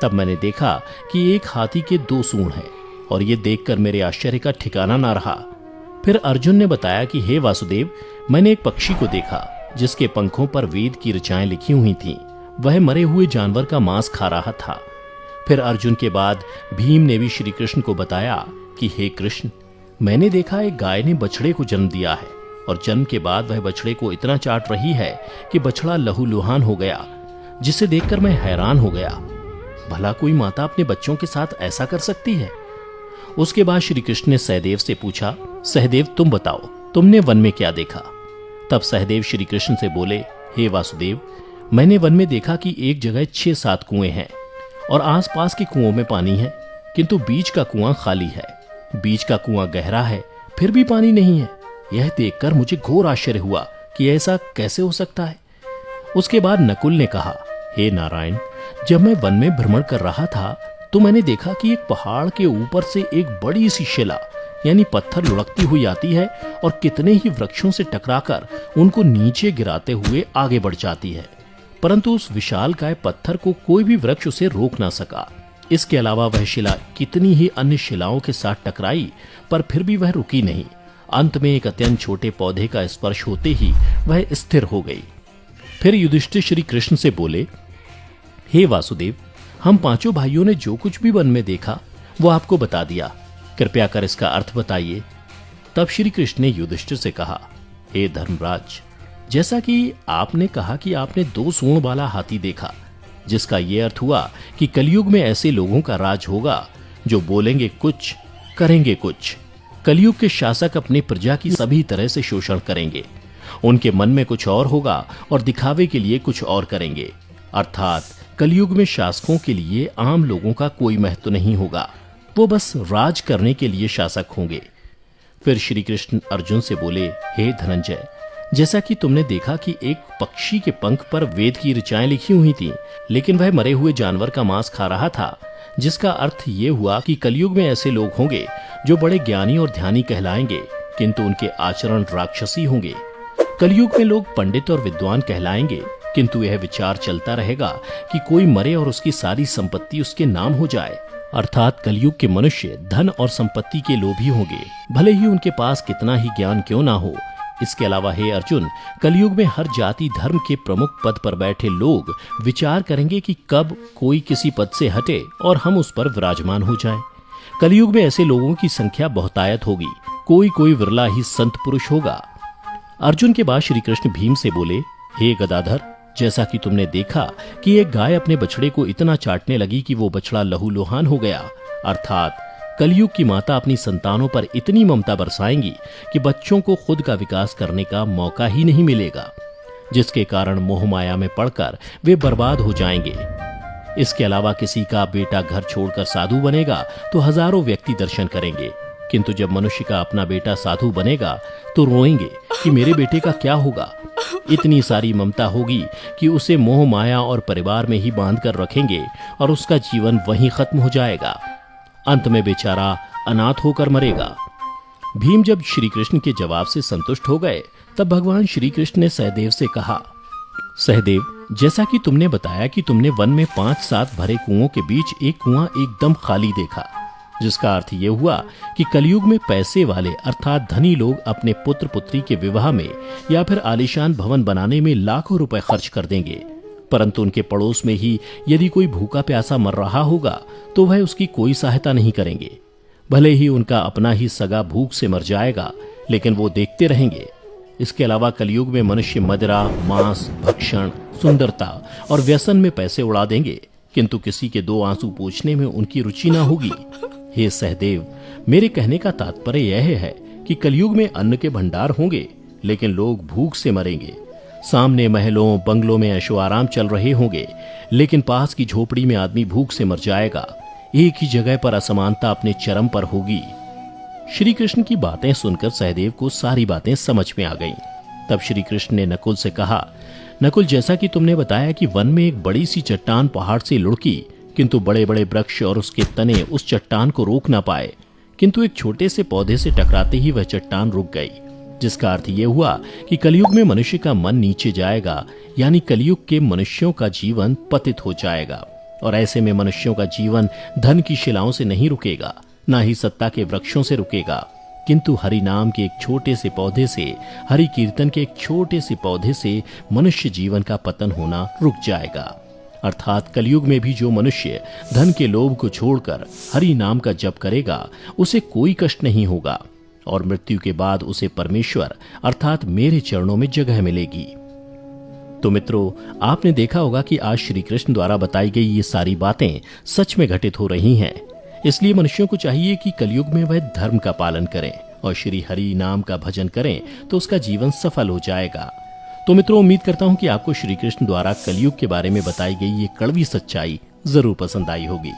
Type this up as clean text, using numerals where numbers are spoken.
तब मैंने देखा कि एक हाथी के 2 सूंड हैं और ये देखकर मेरे आश्चर्य का ठिकाना ना रहा। फिर अर्जुन ने बताया कि हे वासुदेव, मैंने एक पक्षी को देखा जिसके पंखों पर वेद की ऋचाएं लिखी हुई थीं। वह मरे हुए जानवर का मांस खा रहा था। फिर अर्जुन के बाद भीम ने भी श्री कृष्ण को बताया कि हे कृष्ण, मैंने देखा एक गाय ने बछड़े को जन्म दिया है और जन्म के बाद वह बछड़े को इतना चाट रही है कि बछड़ा लहूलुहान हो गया, जिसे देखकर मैं हैरान हो गया। भला कोई माता अपने बच्चों के साथ ऐसा कर सकती है? उसके बाद श्री कृष्ण ने सहदेव से पूछा, सहदेव तुम बताओ, तुमने वन में क्या देखा? तब सहदेव श्री कृष्ण से बोले, हे वासुदेव, मैंने वन में देखा कि एक जगह 6-7 कुएं हैं और आसपास के कुओं में पानी है, किंतु बीच का कुआं खाली है। बीच का कुआं गहरा है, फिर भी पानी नहीं है। यह देखकर मुझे घोर आश्चर्य हुआ कि ऐसा कैसे हो सकता है। उसके बाद नकुल ने कहा, हे नारायण, जब मैं वन में भ्रमण कर रहा था तो मैंने देखा कि एक पहाड़ के ऊपर से एक बड़ी सी शिला यानी पत्थर लुढ़कती हुई आती है और कितने ही वृक्षों से टकराकर उनको नीचे गिराते हुए आगे बढ़ जाती है, परंतु उस विशालकाय पत्थर को कोई भी वृक्ष उसे रोक ना सका। इसके अलावा वह शिला कितनी ही अन्य शिलाओं के साथ टकराई, पर फिर भी वह रुकी नहीं। अंत में एक अत्यंत छोटे पौधे का स्पर्श होते ही वह स्थिर हो गई। फिर युधिष्ठिर श्री कृष्ण से बोले, हे वासुदेव, हम 5 भाइयों ने जो कुछ भी वन में देखा वो आपको बता दिया, कृपया कर इसका अर्थ बताइए। तब श्री कृष्ण ने युधिष्ठिर से कहा, हे धर्मराज, जैसा कि आपने कहा कि आपने 2 सूंड वाला हाथी देखा, जिसका यह अर्थ हुआ कि कलयुग में ऐसे लोगों का राज होगा जो बोलेंगे कुछ, करेंगे कुछ। कलयुग के शासक अपने प्रजा की सभी तरह से शोषण करेंगे। उनके मन में कुछ और होगा और दिखावे के लिए कुछ और करेंगे। अर्थात कलयुग में शासकों के लिए आम लोगों का कोई महत्व नहीं होगा, वो बस राज करने के लिए शासक होंगे। फिर श्री कृष्ण अर्जुन से बोले, हे धनंजय, जैसा कि तुमने देखा कि एक पक्षी के पंख पर वेद की ऋचाएं लिखी हुई थीं, लेकिन वह मरे हुए जानवर का मांस खा रहा था, जिसका अर्थ ये हुआ कि कलयुग में ऐसे लोग होंगे जो बड़े ज्ञानी और ध्यानी कहलाएंगे, किंतु उनके आचरण राक्षसी होंगे। कलयुग में लोग पंडित और विद्वान कहलाएंगे, किंतु यह विचार चलता रहेगा कि कोई मरे और उसकी सारी संपत्ति उसके नाम हो जाए। अर्थात कलयुग के मनुष्य धन और संपत्ति के लोभी होंगे, भले ही उनके पास कितना ही ज्ञान क्यों ना हो। इसके अलावा हे अर्जुन, कलयुग में हर जाति धर्म के प्रमुख पद पर बैठे लोग विचार करेंगे कि कब कोई किसी पद से हटे और हम उस पर विराजमान हो जाएं। कलयुग में ऐसे लोगों की संख्या बहुतायत होगी, कोई कोई विरला ही संत पुरुष होगा। अर्जुन के बाद श्री कृष्ण भीम से बोले, हे गदाधर, जैसा कि तुमने देखा कि एक गाय अपने बछड़े को इतना चाटने लगी कि वो बछड़ा लहूलुहान हो गया, अर्थात कलयुग की माता अपनी संतानों पर इतनी ममता बरसाएंगी कि बच्चों को खुद का विकास करने का मौका ही नहीं मिलेगा, जिसके कारण मोह माया में पड़कर वे बर्बाद हो जाएंगे। इसके अलावा किसी का बेटा घर छोड़कर साधु बनेगा तो हजारों व्यक्ति दर्शन करेंगे, किंतु जब मनुष्य का अपना बेटा साधु बनेगा तो रोएंगे कि मेरे बेटे का क्या होगा। इतनी सारी ममता होगी कि उसे मोह माया और परिवार में ही बांध कर रखेंगे और उसका जीवन वहीं खत्म हो जाएगा। अंत में बेचारा अनाथ होकर मरेगा। भीम जब श्री कृष्ण के जवाब से संतुष्ट हो गए, तब भगवान श्री कृष्ण ने सहदेव से कहा, सहदेव, जैसा कि तुमने बताया कि तुमने वन में 5-7 भरे कुओं के बीच एक कुआं एकदम खाली देखा, जिसका अर्थ ये हुआ कि कलयुग में पैसे वाले अर्थात धनी लोग अपने पुत्र पुत्री के विवाह में या फिर आलीशान भवन बनाने में लाखों रुपए खर्च कर देंगे, परंतु उनके पड़ोस में ही यदि कोई भूखा प्यासा मर रहा होगा तो वह उसकी कोई सहायता नहीं करेंगे। भले ही उनका अपना ही सगा भूख से मर जाएगा, लेकिन वो देखते रहेंगे। इसके अलावा कलयुग में मनुष्य मदिरा, मांस, भक्षण, सुंदरता और व्यसन में पैसे उड़ा देंगे, किंतु किसी के 2 आंसू पोंछने में उनकी रुचि ना होगी। हे सहदेव, मेरे कहने का तात्पर्य यह है कि कलयुग में अन्न के भंडार होंगे, लेकिन लोग भूख से मरेंगे। सामने महलों बंगलों में ऐशो आराम चल रहे होंगे, लेकिन पास की झोपड़ी में आदमी भूख से मर जाएगा। एक ही जगह पर असमानता अपने चरम पर होगी। श्री कृष्ण की बातें सुनकर सहदेव को सारी बातें समझ में आ गईं। तब श्री कृष्ण ने नकुल से कहा, नकुल, जैसा कि तुमने बताया कि वन में एक बड़ी सी चट्टान पहाड़ से लुढ़की, किंतु बड़े बड़े वृक्ष और उसके तने उस चट्टान को रोक ना पाए, किंतु एक छोटे से पौधे से टकराते ही वह चट्टान रुक गई, जिसका अर्थ यह हुआ कि कलयुग में मनुष्य का मन नीचे जाएगा, यानी कलयुग के मनुष्यों का जीवन पतित हो जाएगा। और ऐसे में मनुष्यों का जीवन धन की शिलाओं से नहीं रुकेगा, ना ही सत्ता के वृक्षों से रुकेगा, किंतु हरि नाम के एक छोटे से पौधे से, हरि कीर्तन के एक छोटे से पौधे से मनुष्य जीवन का पतन होना रुक जाएगा। अर्थात कलयुग में भी जो मनुष्य धन के लोभ को छोड़कर हरि नाम का जप करेगा, उसे कोई कष्ट नहीं होगा और मृत्यु के बाद उसे परमेश्वर अर्थात मेरे चरणों में जगह मिलेगी। तो मित्रों, आपने देखा होगा कि आज श्री कृष्ण द्वारा बताई गई ये सारी बातें सच में घटित हो रही हैं। इसलिए मनुष्यों को चाहिए कि कलयुग में वह धर्म का पालन करें और श्री हरि नाम का भजन करें, तो उसका जीवन सफल हो जाएगा। तो मित्रों, उम्मीद करता हूं कि आपको श्री कृष्ण द्वारा कलयुग के बारे में बताई गई ये कड़वी सच्चाई जरूर पसंद आई होगी।